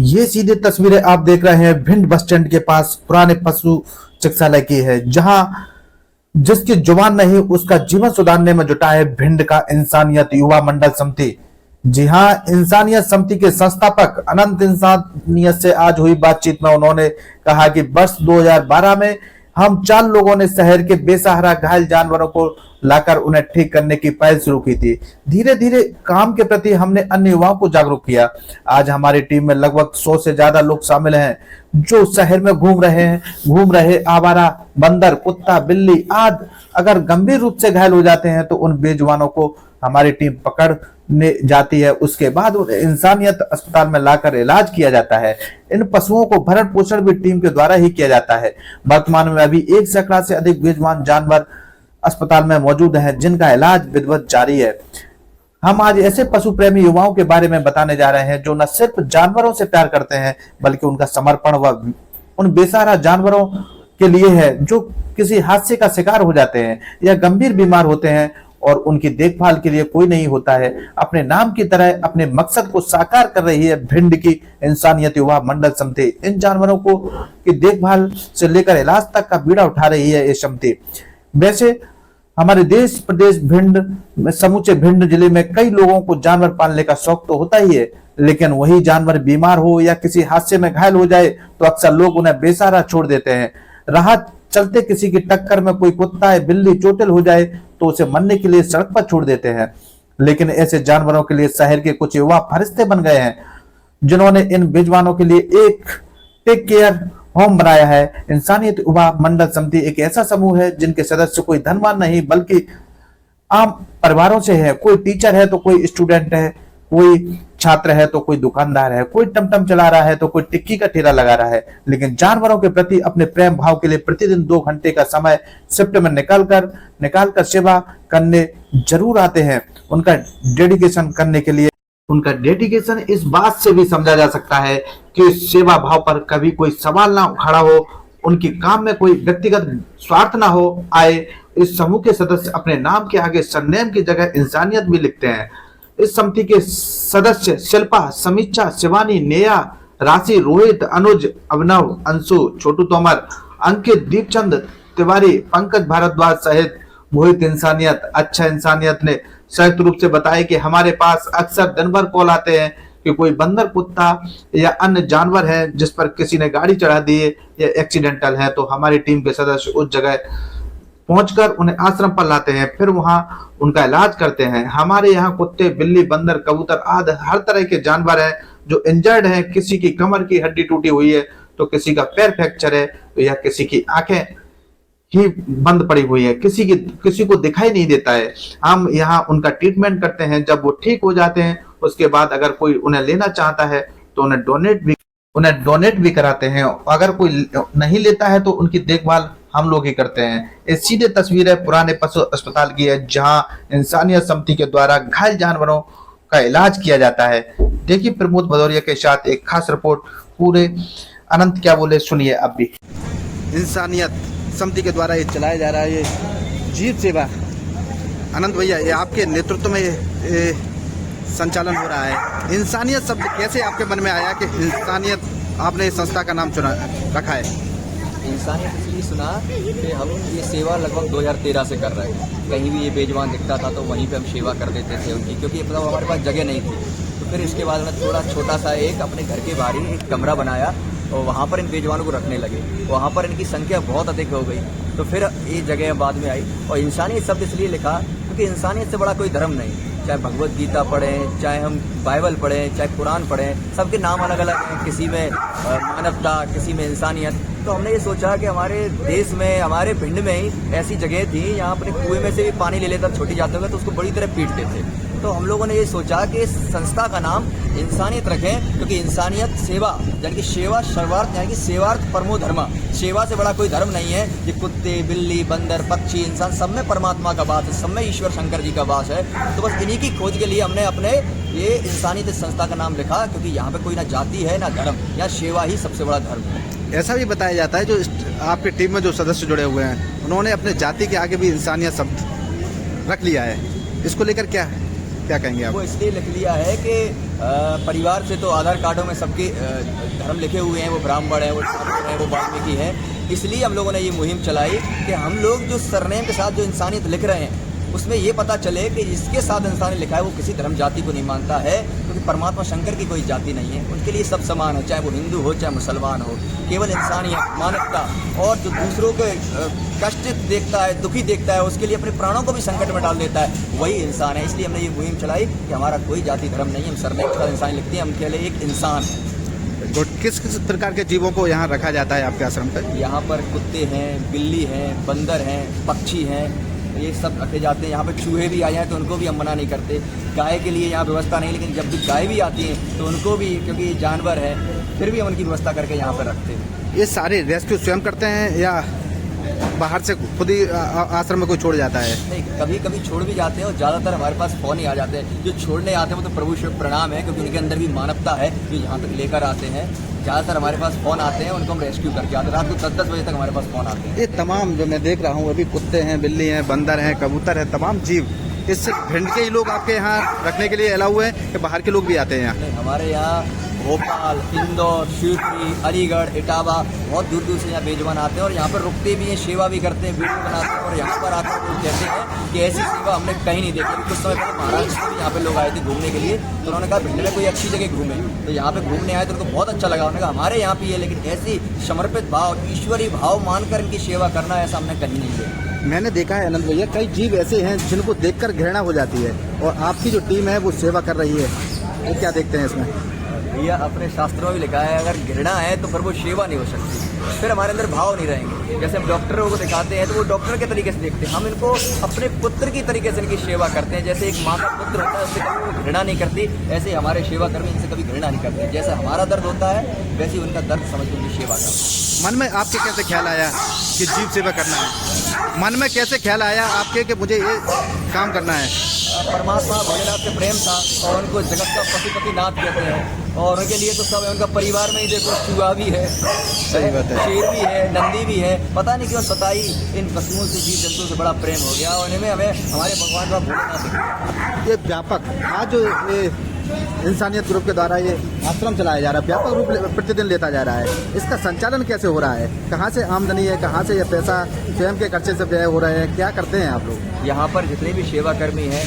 ये सीधे तस्वीरें आप देख रहे हैं भिंड बस स्टैंड के पास पुराने पशु चिकित्सालय की है, जहां जिसकी जुबान नहीं उसका जीवन सुधारने में जुटा है भिंड का इंसानियत युवा मंडल समिति। जी हां, इंसानियत समिति के संस्थापक अनंत इंसानियत से आज हुई बातचीत में उन्होंने कहा कि वर्ष 2012 में हम 4 लोगों ने शहर के बेसहारा घायल जानवरों को लाकर उन्हें ठीक करने की पहल शुरू की थी। धीरे धीरे काम के प्रति हमने अन्य युवाओं को जागरूक किया। आज हमारी टीम में लगभग 100 से ज्यादा लोग शामिल हैं, जो शहर में घूम रहे आवारा बंदर, कुत्ता, बिल्ली आदि अगर गंभीर रूप से घायल हो जाते हैं तो उन बेजुबानों को हमारी टीम पकड़ने जाती है। उसके बाद उन्हें इंसानियत अस्पताल में लाकर इलाज किया जाता है। इन पशुओं को भरण पोषण भी टीम के द्वारा ही किया जाता है। वर्तमान में अभी 1 सैकड़ा से अधिक बेजुबान जानवर अस्पताल में मौजूद हैं, जिनका इलाज विधिवत जारी है। हम आज ऐसे पशु प्रेमी युवाओं के बारे में बताने जा रहे हैं जो न सिर्फ जानवरों से प्यार करते हैं बल्कि उनका समर्पण व उन बेसहारा जानवरों के लिए है जो किसी हादसे का शिकार हो जाते हैं या गंभीर बीमार होते हैं और उनकी देखभाल के लिए कोई नहीं होता है। अपने नाम की तरह अपने मकसद को साकार कर रही है भिंड की इंसानियत युवा मंडल समिति। इन जानवरों को की देखभाल से लेकर इलाज तक का बीड़ा उठा रही है ये समिति। वैसे हमारे देश प्रदेश भिंड समूचे भिंड जिले में कई लोगों को जानवर पालने का शौक तो होता ही है, लेकिन वही जानवर बीमार हो या किसी हादसे में घायल हो जाए तो अक्सर लोग उन्हें बेसहारा छोड़ देते हैं। राह चलते किसी की टक्कर में कोई कुत्ता या बिल्ली चोटिल हो जाए तो उसे मरने के लिए सड़क पर छोड़ देते हैं। लेकिन ऐसे जानवरों के लिए शहर के कुछ युवा फरिश्ते बन गए हैं, जिन्होंने इन बेजुबानों के लिए एक टेक केयर होम बनाया है। इंसानियत युवा मंडल समिति एक ऐसा समूह है जिनके सदस्य कोई धनवान नहीं बल्कि आम परिवारों से है। कोई टीचर है तो कोई स्टूडेंट है, कोई छात्र है तो कोई दुकानदार है, कोई टमटम चला रहा है तो कोई टिक्की का ठेला लगा रहा है, लेकिन जानवरों के प्रति अपने प्रेम भाव के लिए प्रतिदिन 2 घंटे का समय शिफ्ट में निकालकर सेवा करने जरूर आते हैं। उनका डेडिकेशन इस बात से भी समझा जा सकता है कि सेवा भाव पर कभी कोई सवाल ना खड़ा हो, उनके काम में कोई व्यक्तिगत स्वार्थ ना हो आए। इस समूह के सदस्य अपने नाम के आगे सरनेम की जगह इंसानियत भी लिखते हैं। इस समिति के सदस्य शिल्पा, समीक्षा, शिवानी, नेहा, राशि, रोहित, अनुज, अभिनव, अंशु, छोटू तोमर, अंकित, दीपचंद तिवारी, पंकज भारद्वाज सहित मोहित इंसानियत, अच्छा इंसानियत ने संयुक्त रूप से बताया कि हमारे पास अक्सर दिन भर कॉल आते हैं कि कोई बंदर, कुत्ता या अन्य जानवर है जिस पर किसी ने गाड़ी चढ़ा दी है या एक्सीडेंटल है, तो हमारी टीम के सदस्य उस जगह पहुंचकर उन्हें आश्रम पर लाते हैं, फिर वहां उनका इलाज करते हैं। हमारे यहाँ कुत्ते, बिल्ली, बंदर, कबूतर आदि हर तरह के जानवर हैं जो इंजर्ड हैं। किसी की कमर की हड्डी टूटी हुई है तो किसी का पैर फ्रैक्चर है या किसी की आंखें ही बंद पड़ी हुई है, किसी को दिखाई नहीं देता है। हम यहाँ उनका ट्रीटमेंट करते हैं। जब वो ठीक हो जाते हैं उसके बाद अगर कोई उन्हें लेना चाहता है तो उन्हें डोनेट भी कराते हैं। अगर कोई नहीं लेता है तो उनकी देखभाल हम लोग ही करते हैं। ये सीधे तस्वीर है पुराने पशु अस्पताल की है, जहां इंसानियत समिति के द्वारा घायल जानवरों का इलाज किया जाता है। देखिए प्रमोद भदौरिया के साथ एक खास रिपोर्ट। पूरे अनंत क्या बोले सुनिए अब भी। इंसानियत समिति के द्वारा ये चलाया जा रहा है ये जीव सेवा। अनंत भैया, ये आपके नेतृत्व में ये संचालन हो रहा है। इंसानियत शब्द कैसे आपके मन में आया कि इंसानियत आपने इस संस्था का नाम चुना रखा है? इंसानियत इसलिए सुना कि हम ये सेवा लगभग 2013 से कर रहे हैं। कहीं भी ये बेजुबान दिखता था तो वहीं पे हम सेवा कर देते थे उनकी, क्योंकि मतलब हमारे पास जगह नहीं थी। तो फिर इसके बाद में थोड़ा छोटा सा एक अपने घर के बाहर ही एक कमरा बनाया और वहाँ पर इन बेजुबानों को रखने लगे। वहाँ पर इनकी संख्या बहुत अधिक हो गई, तो फिर ये जगह बाद में आई। और इंसानियत शब्द इसलिए लिखा क्योंकि इंसानियत से बड़ा कोई धर्म नहीं। चाहे भगवत गीता पढ़ें, चाहे हम बाइबल पढ़ें, चाहे कुरान पढ़ें, सबके नाम अलग अलग हैं। किसी में मानवता, किसी में इंसानियत। तो हमने ये सोचा कि हमारे देश में, हमारे भिंड में ही ऐसी जगह थी यहाँ अपने कुएं में से भी पानी ले लेकर छोटी जाते हुए तो उसको बड़ी तरह पीटते थे। तो हम लोगों ने ये सोचा कि इस संस्था का नाम इंसानियत रखें, क्योंकि इंसानियत सेवा यानी कि सेवा सर्वार्थ यानी कि सेवार्थ परमो धर्म। सेवा से बड़ा कोई धर्म नहीं है। ये कुत्ते, बिल्ली, बंदर, पक्षी, इंसान, सब में परमात्मा का वास है, सब में ईश्वर शंकर जी का वास है। तो बस इन्हीं की खोज के लिए हमने अपने ये इंसानियत संस्था का नाम लिखा, क्योंकि यहाँ पे कोई ना जाति है ना धर्म, यहाँ सेवा ही सबसे बड़ा धर्म है। ऐसा भी बताया जाता है जो आपकी टीम में जो सदस्य जुड़े हुए हैं उन्होंने अपने जाति के आगे भी इंसानियत शब्द रख लिया है। इसको लेकर क्या कहेंगे आप? वो इसलिए लिख लिया है कि परिवार से तो आधार कार्डों में सबके धर्म लिखे हुए हैं, वो ब्राह्मण है, वो ठाकुर है, वो वाल्मीकि है। इसलिए हम लोगों ने ये मुहिम चलाई कि हम लोग जो सरनेम के साथ जो इंसानियत लिख रहे हैं उसमें ये पता चले कि जिसके साथ इंसान लिखा है वो किसी धर्म जाति को नहीं मानता है, क्योंकि परमात्मा शंकर की कोई जाति नहीं है, उनके लिए सब समान है, चाहे वो हिंदू हो चाहे मुसलमान हो। केवल इंसानियत, मानवता, और जो दूसरों के कष्ट देखता है, दुखी देखता है, उसके लिए अपने प्राणों को भी संकट में डाल देता है, वही इंसान है। इसलिए हमने ये मुहिम चलाई कि हमारा कोई जाति धर्म नहीं है, हम सरनेम के साथ इंसान लिखते हैं, हम केवल एक इंसान है। किस किस प्रकार के जीवों को यहाँ रखा जाता है आपके आश्रम पर? यहाँ पर कुत्ते हैं, बिल्ली हैं, बंदर हैं, पक्षी हैं, ये सब रखे जाते हैं। यहाँ पे चूहे भी आ जाए तो उनको भी हम मना नहीं करते। गाय के लिए यहाँ व्यवस्था नहीं, लेकिन जब भी गाय भी आती है तो उनको भी, क्योंकि ये जानवर है, फिर भी हम उनकी व्यवस्था करके यहाँ पर रखते हैं। ये सारे रेस्क्यू स्वयं करते हैं या बाहर से खुद ही आश्रम में कोई छोड़ जाता है? नहीं, कभी कभी छोड़ भी जाते हैं, और ज़्यादातर हमारे पास फ़ोन ही आ जाते हैं। जो छोड़ने आते हैं वो तो प्रभु शिव प्रणाम है, क्योंकि उनके अंदर भी मानवता है, जो यहाँ तक लेकर आते हैं। ज़्यादातर हमारे पास फ़ोन आते हैं, उनको हम रेस्क्यू करके आते हैं। रात को 10-10 बजे तक हमारे पास फ़ोन आते हैं। ये तमाम जो मैं देख रहा हूँ अभी, कुत्ते हैं, बिल्ली हैं, बंदर हैं, कबूतर है, तमाम जीव, इस भिंड के ही लोग आपके यहाँ रखने के लिए अलाउ है कि बाहर के लोग भी आते हैं यहाँ? नहीं, हमारे यहाँ भोपाल, इंदौर, शिवपुरी, अलीगढ़, इटावा, बहुत दूर दूर से यहाँ बेजुबान आते हैं और यहाँ पर रुकते भी हैं, सेवा भी करते हैं, वीडियो बनाते हैं। और यहाँ पर आकर वो कहते हैं कि ऐसी सेवा हमने कहीं नहीं देखी। कुछ समय पहले महाराष्ट्र से भी यहाँ पे लोग आए थे घूमने के लिए, तो उन्होंने कहा भिंड में कोई अच्छी जगह घूमे, तो यहाँ पे घूमने आए तो उनको बहुत अच्छा लगा। उन्होंने कहा हमारे यहाँ भी है, लेकिन ऐसी समर्पित भाव, ईश्वरीय भाव मानकर इनकी सेवा करना, ऐसा हमने कहीं नहीं देखा। मैंने देखा है आनंद भैया, कई जीव ऐसे हैं जिनको देखकर घृणा हो जाती है, और आपकी जो टीम है वो सेवा कर रही है, वो क्या देखते हैं इसमें? भैया अपने शास्त्रों में भी लिखा है, अगर घृणा है तो फिर वो सेवा नहीं हो सकती, फिर हमारे अंदर भाव नहीं रहेंगे। जैसे हम डॉक्टरों को दिखाते हैं तो वो डॉक्टर के तरीके से देखते हैं, हम इनको अपने पुत्र की तरीके से इनकी सेवा करते हैं। जैसे एक माँ का पुत्र होता है, उससे कभी वो घृणा नहीं करती, ऐसे हमारे सेवा कर्मी इनसे कभी घृणा नहीं करते। जैसे हमारा दर्द होता है वैसे ही उनका दर्द समझ के उनकी सेवा करते। मन में आपके कैसे ख्याल आया कि जीव सेवा करना है? मन में कैसे ख्याल आया आपके कि मुझे ये काम करना है? परमात्मा भोलेनाथ से प्रेम था, और उनको जगत का पशुपतिनाथ कहते हैं, और उनके लिए तो सब है। उनका परिवार में ही देखो, चूहा भी है, सही बात है, शेर भी है, नंदी भी है। पता नहीं क्यों सताई इन पशुओं से, जीव जंतुओं से बड़ा प्रेम हो गया, और इनमें हमें हमारे भगवान का भोलेनाथ। ये व्यापक आज जो ये इंसानियत ग्रुप के द्वारा ये आश्रम चलाया जा रहा है, व्यापक रूप प्रतिदिन लेता जा रहा है, इसका संचालन कैसे हो रहा है? कहाँ से आमदनी है, कहाँ से ये पैसा स्वयं के खर्चे से व्यय हो रहे हैं, क्या करते हैं आप लोग? यहाँ पर जितने भी सेवा कर्मी हैं,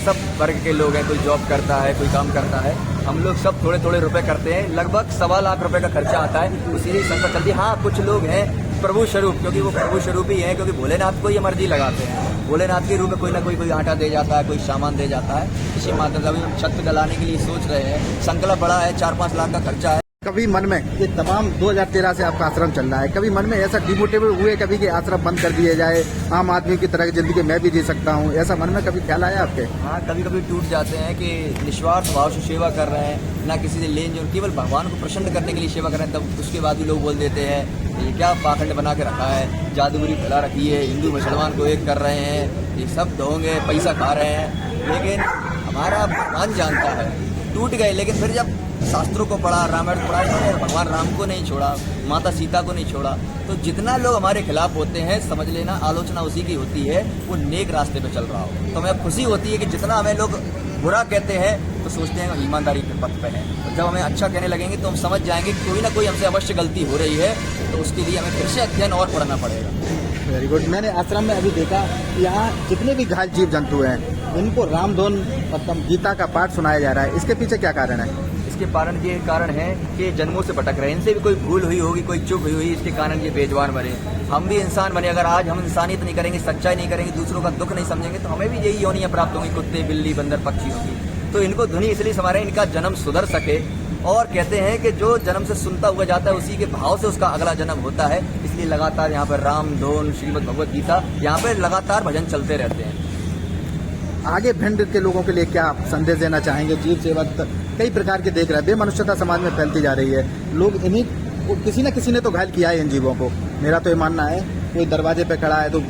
सब वर्ग के लोग हैं, कोई जॉब करता है, कोई काम करता है। हम लोग सब थोड़े थोड़े रुपए करते हैं, लगभग 1.25 लाख रुपए का खर्चा आता है, उसी ही संस्था चलती है। हाँ, कुछ लोग हैं प्रभु स्वरूप, क्योंकि वो प्रभु स्वरूप ही है, क्योंकि भोलेनाथ को ही मर्जी लगाते हैं। भोलेनाथ के रूप में कोई ना कोई आटा दे जाता है, कोई सामान दे जाता है। इसी माध्यम से अभी हम छत डलाने के लिए सोच रहे हैं, संकल्प बड़ा है, 4-5 लाख का खर्चा है। कभी मन में, ये तमाम 2013 से आपका आश्रम चल रहा है, कभी मन में ऐसा डिमोटिवेट हुए कभी कि आश्रम बंद कर दिया जाए, आम आदमी की तरह की जिंदगी मैं भी जी सकता हूँ, ऐसा मन में कभी ख्याल आया आपके? हाँ, कभी कभी टूट जाते हैं कि निस्वार्थ भाव से सेवा कर रहे हैं, ना किसी से लेन देन, केवल भगवान को प्रसन्न करने के लिए सेवा कर रहे हैं। तब उसके बाद भी लोग बोल देते हैं ये क्या पाखंड बना के रखा है, जादूगरी फैला रखी है, हिंदू मुसलमान को एक कर रहे हैं, ये सब ढोंगे, पैसा खा रहे हैं। लेकिन हमारा भगवान जानता है, टूट गए, लेकिन फिर जब शास्त्रों को पढ़ा, रामायण पढ़ा, इन्होंने भगवान राम को नहीं छोड़ा, माता सीता को नहीं छोड़ा, तो जितना लोग हमारे खिलाफ होते हैं, समझ लेना आलोचना उसी की होती है, वो नेक रास्ते पे चल रहा हो। तो हमें खुशी होती है कि जितना हमें लोग बुरा कहते हैं तो सोचते हैं ईमानदारी के पथ पे है, तो जब हमें अच्छा कहने लगेंगे तो हम समझ जाएंगे कि कोई ना कोई हमसे अवश्य गलती हो रही है, तो उसके लिए हमें फिर से अध्ययन और पढ़ना पड़ेगा। Very good. मैंने आश्रम में अभी देखा यहाँ जितने भी घायल जीव जंतु हैं, इनको रामधुन मतलब गीता का पाठ सुनाया जा रहा है, इसके पीछे क्या कारण है? इसके कारण है कि जन्मों से भटक रहे हैं, इनसे भी कोई भूल हुई होगी, कोई चूक हुई होगी, इसके कारण ये बेजवान बने। हम भी इंसान बने, अगर आज हम इंसानियत नहीं करेंगे, सच्चाई नहीं करेंगे, दूसरों का दुख नहीं समझेंगे, तो हमें भी यही योनियां प्राप्त होंगी, कुत्ते, बिल्ली, बंदर, पक्षियों की। तो इनको धुनी इसलिए संवारे, इनका जन्म सुधर सके, और कहते हैं कि जो जन्म से सुनता हुआ जाता है उसी के भाव से उसका अगला जन्म होता है। इसलिए लगातार यहाँ पर राम धुन, श्रीमद् भगवत गीता, यहाँ पर लगातार भजन चलते रहते हैं। आगे भिंड के लोगों के लिए क्या आप संदेश देना चाहेंगे? जीव सेवा कई प्रकार के देख रहे हैं, बेमनुष्यता समाज में फैलती जा रही है, लोग इन्हीं किसी न किसी ने तो घायल किया है इन जीवों को। मेरा तो ये मानना है, कोई दरवाजे पे खड़ा है तो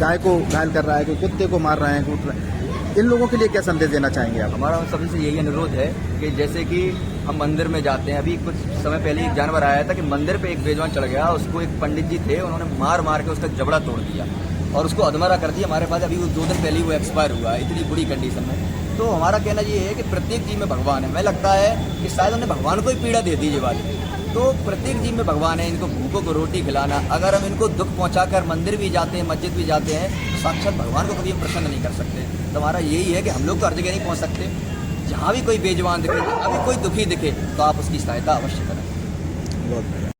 गाय को घायल कर रहा है, कोई कुत्ते को मार रहे हैं, कूट रहे हैं, इन लोगों के लिए क्या संदेश देना चाहेंगे आप? हमारा सभी से यही अनुरोध है कि जैसे कि हम मंदिर में जाते हैं, अभी कुछ समय पहले एक जानवर आया था कि मंदिर पे एक बेजवान चढ़ गया, उसको एक पंडित जी थे, उन्होंने मार मार के उसका जबड़ा तोड़ दिया और उसको अधमरा कर दिया। हमारे पास अभी वो 2 दिन पहले वो एक्सपायर हुआ है, इतनी बुरी कंडीशन में। तो हमारा कहना ये है कि प्रत्येक जीव में भगवान है। हमें लगता है कि शायद उन्हें भगवान को ही पीड़ा दे दी ये वाली। तो प्रत्येक जीव में भगवान है। इनको भूखों को रोटी खिलाना, अगर हम इनको दुख पहुंचाकर मंदिर भी जाते हैं, मस्जिद भी जाते हैं, तो साक्षात भगवान को कभी हम प्रसन्न नहीं कर सकते। तो हमारा यही है कि हम लोग तो हर जगह नहीं पहुंच सकते। जहाँ भी कोई बेजुबान दिखे, अभी कोई दुखी दिखे, तो आप उसकी सहायता अवश्य करें। बहुत बढ़िया।